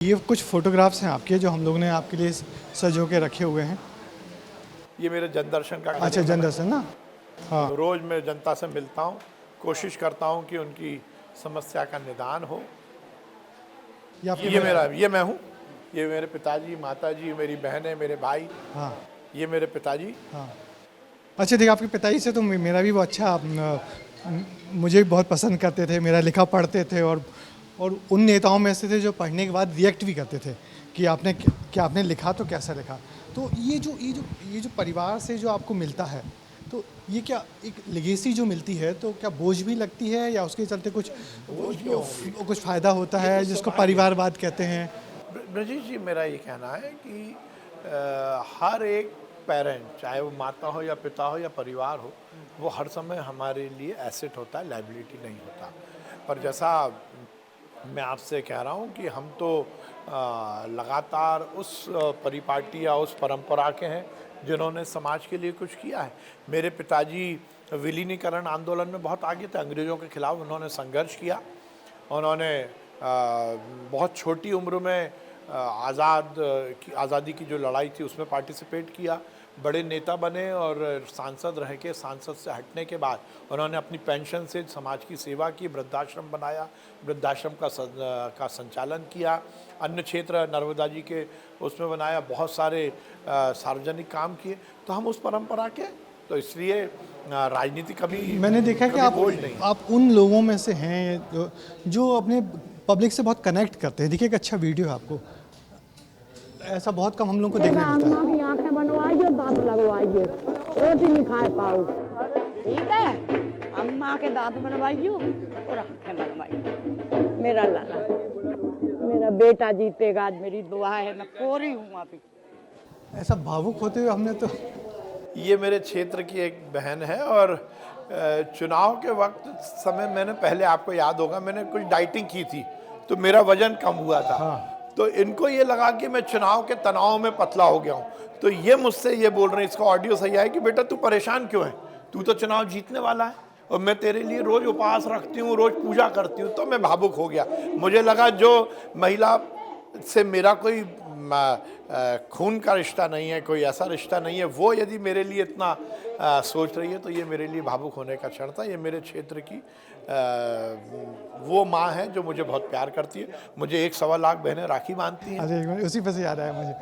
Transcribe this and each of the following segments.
ये कुछ फ़ोटोग्राफ्स हैं आपके जो हम लोगों ने आपके लिए सजो के रखे हुए हैं। ये मेरे जन दर्शन का अच्छा, कार्यक्रम जन है। दर्शन ना? हाँ। रोज़ मैं जनता से मिलता हूँ, कोशिश करता हूँ कि उनकी समस्या का निदान हो। ये मैं हूँ, ये मेरे पिताजी, माताजी, मेरी बहनें, मेरे भाई, हाँ, ये मेरे पिताजी। हाँ। अच्छा देखिए, आपके पिताजी से तो मेरा भी वो अच्छा मुझे भी बहुत पसंद करते थे, मेरा लिखा पढ़ते थे और उन नेताओं में से थे जो पढ़ने के बाद रिएक्ट भी करते थे कि आपने लिखा तो कैसा लिखा। तो ये जो परिवार से जो आपको मिलता है, तो ये क्या एक लेगेसी जो मिलती है, तो क्या बोझ भी लगती है या उसके चलते कुछ फ़ायदा होता है जिसको परिवारवाद कहते हैं? ब्रजेश जी, मेरा ये कहना है कि हर एक पेरेंट, चाहे वो माता हो या पिता हो या परिवार हो, वो हर समय हमारे लिए एसेट होता है, लायबिलिटी नहीं होता। पर जैसा मैं आपसे कह रहा हूँ कि हम तो लगातार उस परिपाटी या उस परंपरा के हैं जिन्होंने समाज के लिए कुछ किया है। मेरे पिताजी विलीनीकरण आंदोलन में बहुत आगे थे, अंग्रेज़ों के खिलाफ उन्होंने संघर्ष किया। उन्होंने बहुत छोटी उम्र में आज़ादी की जो लड़ाई थी उसमें पार्टिसिपेट किया, बड़े नेता बने और सांसद रह के सांसद से हटने के बाद उन्होंने अपनी पेंशन से समाज की सेवा की, वृद्धाश्रम बनाया, वृद्धाश्रम का संचालन किया, अन्य क्षेत्र नर्मदा जी के उसमें बनाया, बहुत सारे सार्वजनिक काम किए। तो हम उस परंपरा के, तो इसलिए राजनीति कभी मैंने देखा कि आप उन लोगों में से हैं जो अपने पब्लिक से बहुत कनेक्ट करते हैं। देखिए एक अच्छा वीडियो है आपको, ऐसा बहुत कम हम लोग को देखने मिलता है। अम्मा की आंखें बनवाइए, दांत लगवाइए, रोटी नहीं खा पाओ, ठीक है? अम्मा के दांत बनवाइए और आंखें बनवाइए। मेरा लाला, मेरा बेटा जीतेगा, आज मेरी दुआ है, मैं कोरी हूँ अभी। ऐसा भावुक होते हुए हमने तो ये मेरे क्षेत्र की एक बहन है और चुनाव के वक्त समय मैंने, पहले आपको याद होगा, मैंने कुछ डाइटिंग की थी तो मेरा वजन कम हुआ था। हाँ। तो इनको ये लगा कि मैं चुनाव के तनाव में पतला हो गया हूँ, तो ये मुझसे ये बोल रहे हैं, इसका ऑडियो सही है कि बेटा तू परेशान क्यों है, तू तो चुनाव जीतने वाला है और मैं तेरे लिए रोज़ उपवास रखती हूँ, रोज़ पूजा करती हूँ। तो मैं भावुक हो गया। मुझे लगा जो महिला से मेरा कोई खून का रिश्ता नहीं है, कोई ऐसा रिश्ता नहीं है, वो यदि मेरे लिए इतना सोच रही है तो ये मेरे लिए भावुक होने का क्षण था। ये मेरे क्षेत्र की वो माँ है जो मुझे बहुत प्यार करती है। मुझे 1.25 लाख बहनें राखी बांधती हैं। अरे उसी पर से याद आया मुझे।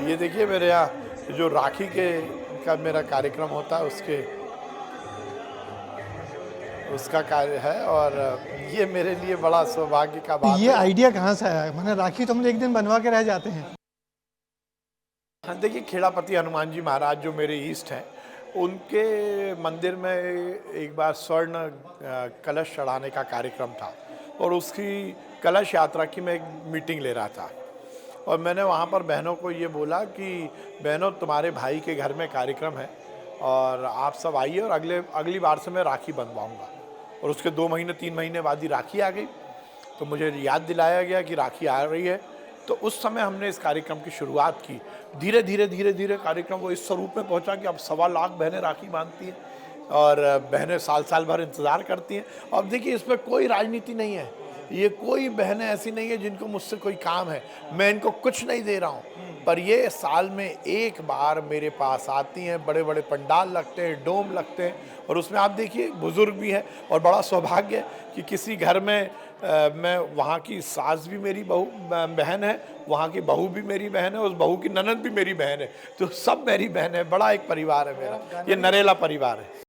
ये देखिए मेरे यहाँ जो राखी का मेरा कार्यक्रम होता है उसका कार्य है और ये मेरे लिए बड़ा सौभाग्य का बात है। ये आइडिया कहाँ से आया? मैंने राखी तो हम लोग एक दिन बनवा के रह जाते हैं। हाँ, देखिए खेड़ापति हनुमान जी महाराज जो मेरे ईस्ट हैं, उनके मंदिर में एक बार स्वर्ण कलश चढ़ाने का कार्यक्रम था और उसकी कलश यात्रा की मैं एक मीटिंग ले रहा था और मैंने वहाँ पर बहनों को ये बोला कि बहनों, तुम्हारे भाई के घर में कार्यक्रम है और आप सब आइए और अगली बार से मैं राखी बंधवाऊँगा। और उसके 2 महीने 3 महीने बाद ही राखी आ गई, तो मुझे याद दिलाया गया कि राखी आ रही है। तो उस समय हमने इस कार्यक्रम की शुरुआत की। धीरे धीरे कार्यक्रम वो इस स्वरूप में पहुंचा कि अब 1.25 लाख बहनें राखी बांधती हैं और बहनें साल भर इंतज़ार करती हैं। अब देखिए इसमें कोई राजनीति नहीं है, ये कोई बहनें ऐसी नहीं है जिनको मुझसे कोई काम है, मैं इनको कुछ नहीं दे रहा हूँ, पर ये साल में एक बार मेरे पास आती हैं। बड़े बड़े पंडाल लगते हैं, डोम लगते हैं और उसमें आप देखिए बुज़ुर्ग भी हैं और बड़ा सौभाग्य है कि किसी घर में मैं, वहाँ की सास भी मेरी बहन है, वहाँ की बहू भी मेरी बहन है, उस बहू की ननद भी मेरी बहन है, तो सब मेरी बहन है। बड़ा एक परिवार है मेरा, ये नरेला परिवार है।